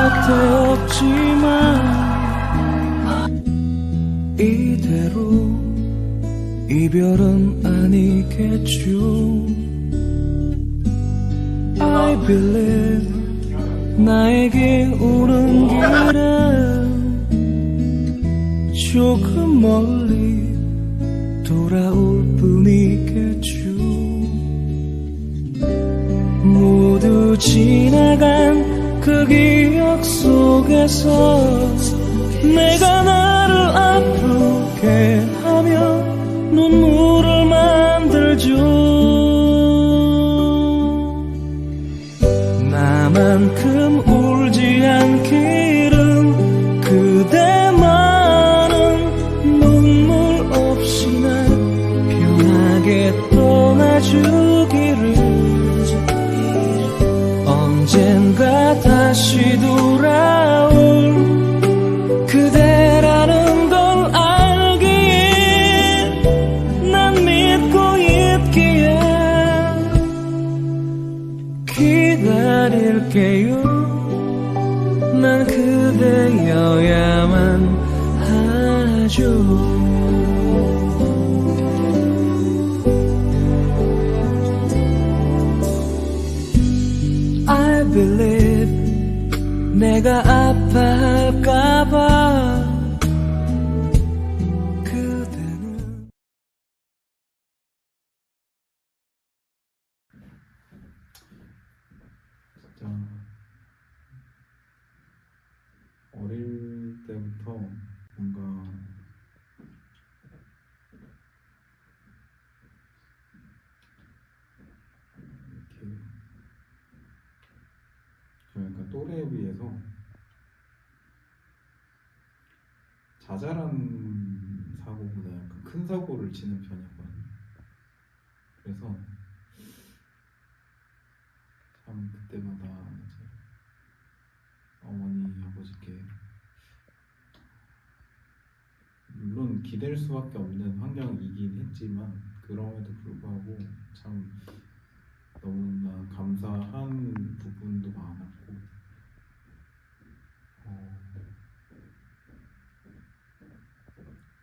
곁에 없지만 이대로 이별은 아니겠죠. I believe 나에게 오는 길은 조금 멀리 돌아올 뿐이겠죠. 모두 지나간 그 기억 속에서 내가 나를 아프게 하며 눈물을 만들죠. 나만큼 울지 않기를 그대만은 눈물 없이 날 편하게 떠나주기를 언젠가 다시 돌아올 그대라는 걸 알기에 난 믿고 있기에 기다릴게요. 난 그대여야만 하죠. I believe 내가 아파할까봐 그대는 진짜 어릴 때부터 뭔가 이렇게 좀 약간 또래에 비해서 자잘한 사고보다 약간 큰 사고를 치는 편이었거든요. 그래서 참 그때마다 이제 어머니 아버지께 물론 기댈 수밖에 없는 환경이긴 했지만 그럼에도 불구하고 참 너무나 감사한 부분도 많았고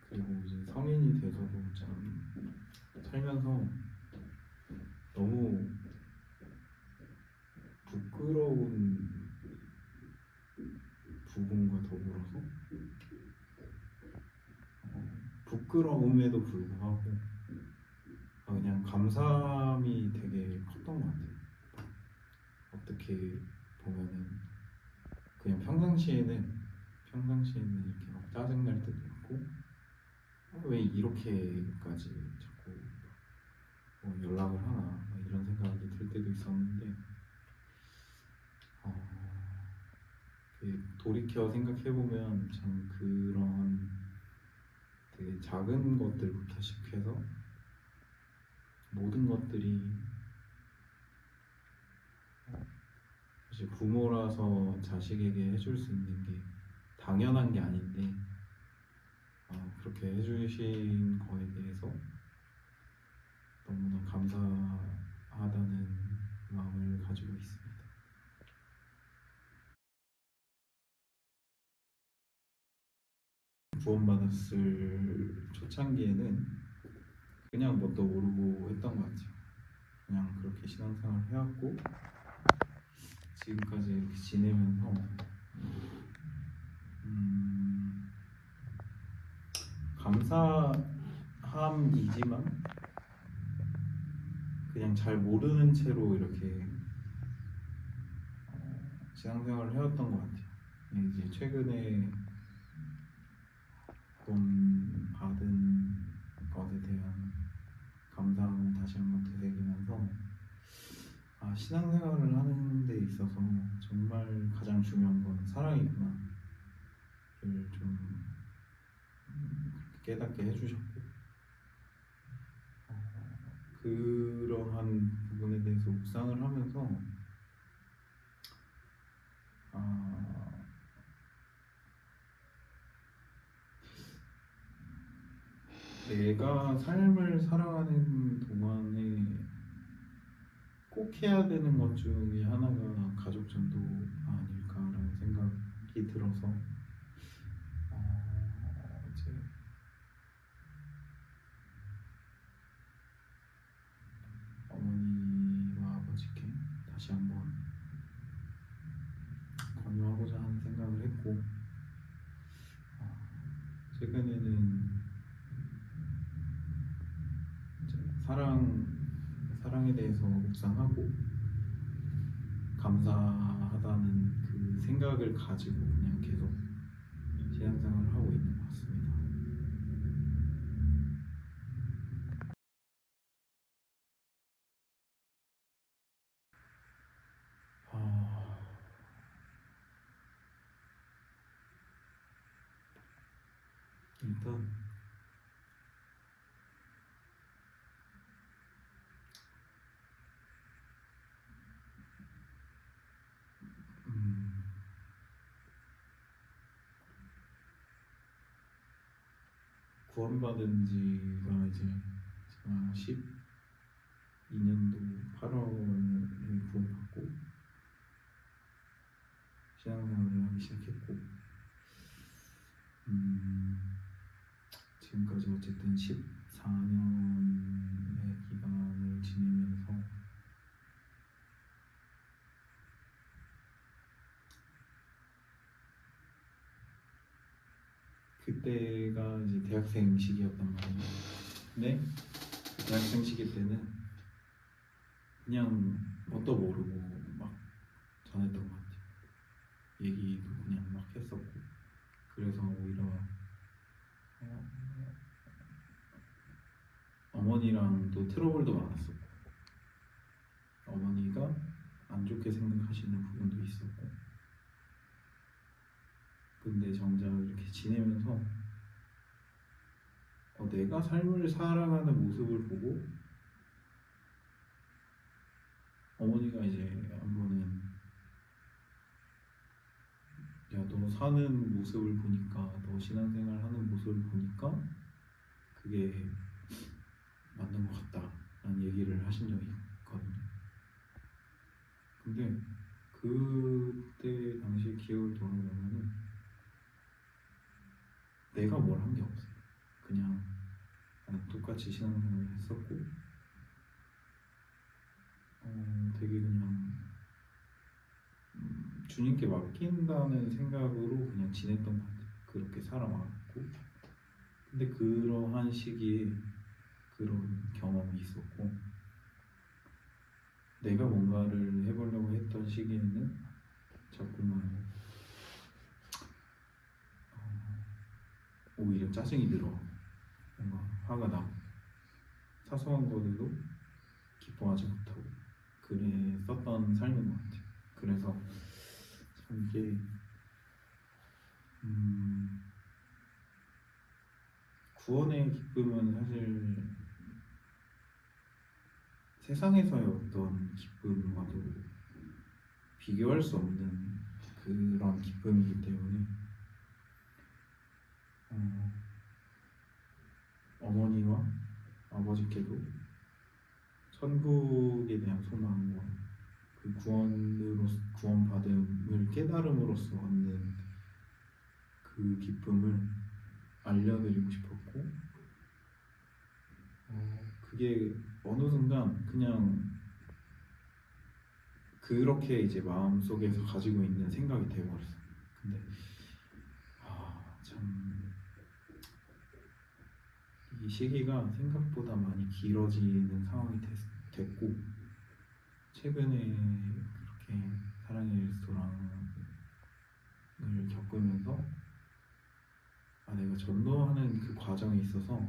그리고 이제 성인이 돼서도 참 살면서 너무 부끄러운 부분과 더불어서 부끄러움에도 불구하고 그냥 감사함이 되게 컸던 것 같아요. 어떻게 보면은 그냥 평상시에는 이렇게 막 짜증날 때도 있고 왜 이렇게까지 자꾸 연락을 하나 이런 생각이 들 때도 있었는데 돌이켜 생각해보면 참 그런 되게 작은 것들부터 시작해서 모든 것들이 사실 부모라서 자식에게 해줄 수 있는 게 당연한 게 아닌데 그렇게 해주신 거에 대해서 너무나 감사하다는 마음을 가지고 있습니다. 구원받았을 초창기에는 그냥 뭣도 모르고 했던 것 같아요. 그냥 그렇게 신앙생활 해왔고 지금까지 이렇게 지내면서 감사함이지만 그냥 잘 모르는 채로 이렇게 신앙생활을 해왔던 것 같아요. 이제 최근에 돈 받은 것에 대한 감사함을 다시 한번 되새기면서 신앙생활을 하는 데 있어서 정말 가장 중요한 건 사랑이구나를 좀 깨닫게 해주셨고 그러한 부분에 대해서 묵상을 하면서 내가 삶을 살아가는 동안에 꼭 꼭 해야 되는 것 중에 하나가 가족 전도가 아닐까라는 생각이 들어서 이제 어머니와 아버지께 다시 한번 권유하고자 하는 생각을 했고, 최근에는 이제 사랑에 대해서 묵상하고 감사하다는 그 생각을 가지고 그냥 계속 신앙생활을 하고 있는 것 같습니다. 아, 일단 음, 구원받은 지가 이제 제가 12년도 8월에 구원받고 신앙생활을 하기 시작했고, 지금까지 어쨌든 14년의 기간을 지내면서 그때가 이제 대학생 시기였단 말이에요. 근데 그 대학생 시기 때는 그냥 뭣도 모르고 막 전했던 것 같아요. 얘기도 그냥 막 했었고, 그래서 오히려 어머니랑도 트러블도 많았었고, 어머니가 안 좋게 생각하시는 부분도 있었고, 근데 정작 이렇게 지내면서 내가 삶을 살아가는 모습을 보고 어머니가 이제 한 번은 야, 너 사는 모습을 보니까, 너 신앙생활 하는 모습을 보니까 그게 맞는 것 같다 라는 얘기를 하신 적이 있거든요. 근데 그때 당시 기억을 돌아보면은 내가 뭘 한 게 없어요. 그냥 나는 똑같이 신앙생활을 했었고, 되게 그냥 주님께 맡긴다는 생각으로 그냥 지냈던 것 같아요. 그렇게 살아왔고, 근데 그러한 시기에 그런 경험이 있었고, 내가 뭔가를 해보려고 했던 시기에는 자꾸만 오히려 짜증이 들어, 뭔가 화가 나고, 사소한 거에도 기뻐하지 못하고 그랬었던 삶인 것 같아요. 그래서 참 이게 구원의 기쁨은 사실 세상에서의 어떤 기쁨과도 비교할 수 없는 그런 기쁨이기 때문에 어머니와 아버지께도 천국에 대한 소망과 그 구원받음을 깨달음으로써 얻는 그 기쁨을 알려드리고 싶었고, 그게 어느 순간 그냥 그렇게 이제 마음속에서 가지고 있는 생각이 되어버렸어요. 근데 참 이 시기가 생각보다 많이 길어지는 상황이 됐고, 최근에 그렇게 사랑의 레스토랑을 겪으면서 내가 전도하는 그 과정에 있어서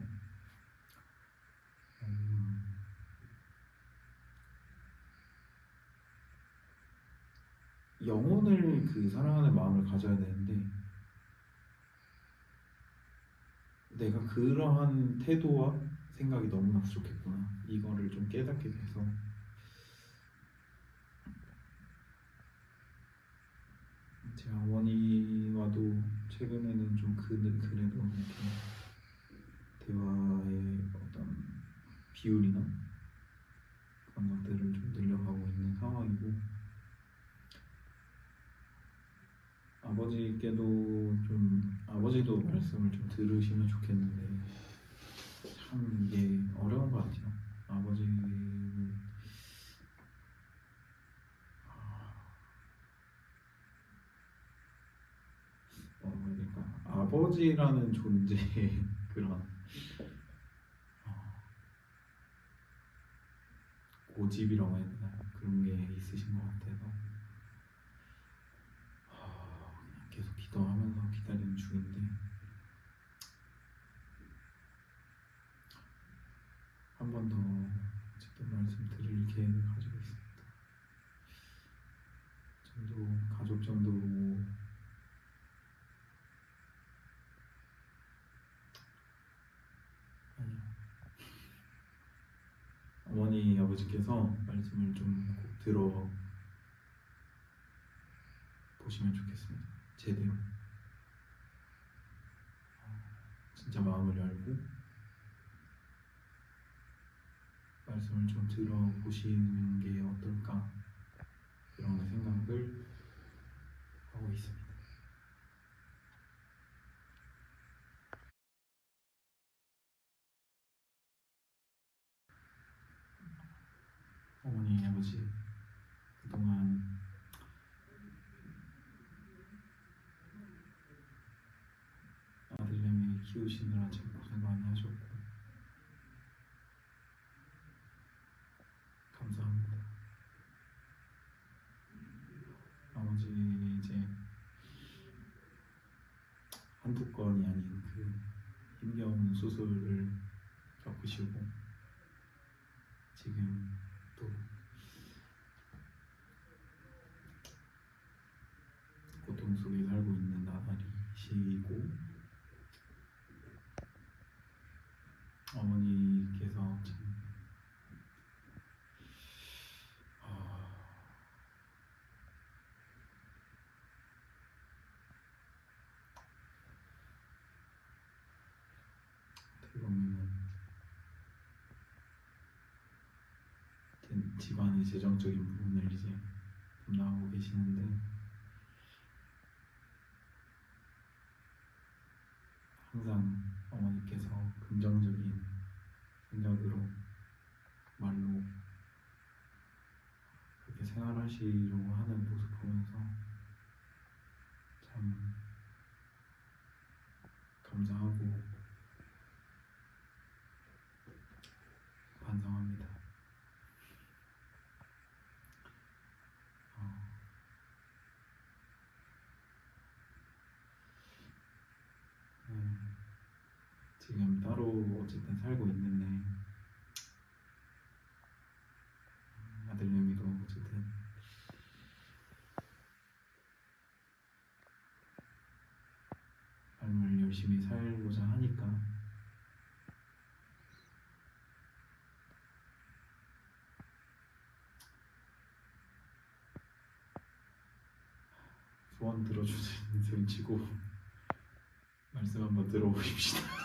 영혼을 그 사랑하는 마음을 가져야 되는데, 내가 그러한 태도와 생각이 너무나 부족했구나, 이거를 좀 깨닫게 돼서 제 어머니와도 최근에는 좀 그래도 이렇게 대화의 어떤 비율이나 그런 것들을 좀 늘려가고 있는 아버지께도 좀 아버지도 말씀을 좀 들으시면 좋겠는데 참 이게 어려운 것 같아요. 아버지는 뭐라고 해야 될까? 아버지라는 존재의 그런 고집이라고 해야 되나 그런 게 있으신 것 같아서 그냥 계속 기도하면서 기다리는 중인데 한 번 더 어쨌든 말씀 드릴 계획을 가지고 있습니다. 전도 가족 전도로 아니요 어머니 아버지께서 말씀을 좀 꼭 들어 보시면 좋겠습니다. 제대로 진짜 마음을 열고 말씀을 좀 들어보시는 게 어떨까 그런 생각을 하고 있습니다. 어머니 아버지 그동안 아들내미 키우시느라 참 고생 많이 하셨고 감사합니다. 아버지 이제 한두 건이 아닌 그 힘겨운 수술을 겪으시고 지금 또 고통 속에 살고 있는 나날이시고 어머니께서 참 어떻게 보면은 집안의 재정적인 부분을 이제 담당하고 계시는데 항상 어머니께서 긍정적인 생각으로 말로 그렇게 생활하시려고 하는 모습 보면서 참 감사하고 반성합니다. 지금 따로 어쨌든 살고 있는데 아들내미도 어쨌든 삶을 열심히 살고자 하니까 소원 들어주시는 셈 치고 말씀 한번 들어보십시다.